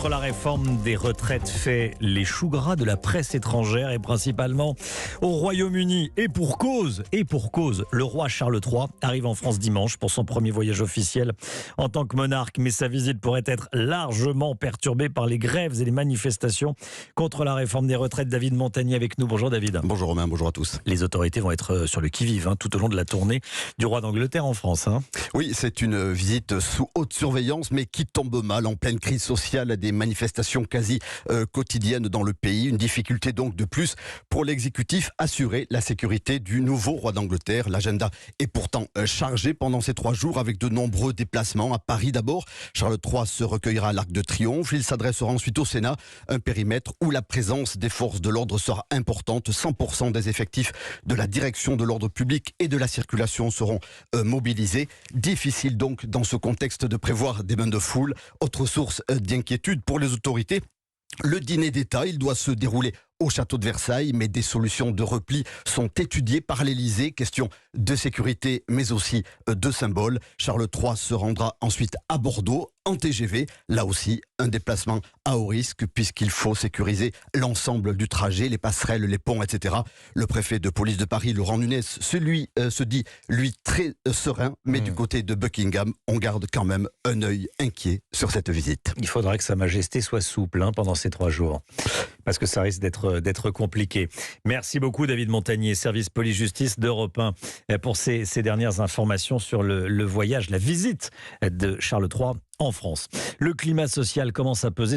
contre la réforme des retraites fait les choux gras de la presse étrangère et principalement au Royaume-Uni. Et pour cause, le roi Charles III arrive en France dimanche pour son premier voyage officiel en tant que monarque. Mais sa visite pourrait être largement perturbée par les grèves et les manifestations contre la réforme des retraites. David Montagnier avec nous. Bonjour David. Bonjour Romain, bonjour à tous. Les autorités vont être sur le qui-vive tout au long de la tournée du roi d'Angleterre en France. Oui, c'est une visite sous haute surveillance, mais qui tombe mal en pleine crise sociale, des manifestations quasi quotidiennes dans le pays. Une difficulté donc de plus pour l'exécutif, assurer la sécurité du nouveau roi d'Angleterre. L'agenda est pourtant chargé pendant ces 3 jours avec de nombreux déplacements. À Paris d'abord, Charles III se recueillera à l'Arc de Triomphe. Il s'adressera ensuite au Sénat, un périmètre où la présence des forces de l'ordre sera importante. 100% des effectifs de la direction de l'ordre public et de la circulation seront mobilisés. Difficile donc dans ce contexte de prévoir des bains de foule. Autre source d'inquiétude pour les autorités, le dîner d'État, il doit se dérouler au château de Versailles, mais des solutions de repli sont étudiées par l'Élysée. Question de sécurité, mais aussi de symbole. Charles III se rendra ensuite à Bordeaux, en TGV. Là aussi, un déplacement à haut risque, puisqu'il faut sécuriser l'ensemble du trajet, les passerelles, les ponts, etc. Le préfet de police de Paris, Laurent Nunez, se dit, lui, très serein. Mais du côté de Buckingham, on garde quand même un œil inquiet sur cette visite. Il faudra que Sa Majesté soit souple pendant ces 3 jours, parce que ça risque d'être compliqué. Merci beaucoup David Montagnier, service police-justice d'Europe 1, pour ces dernières informations sur le voyage, la visite de Charles III en France. Le climat social commence à peser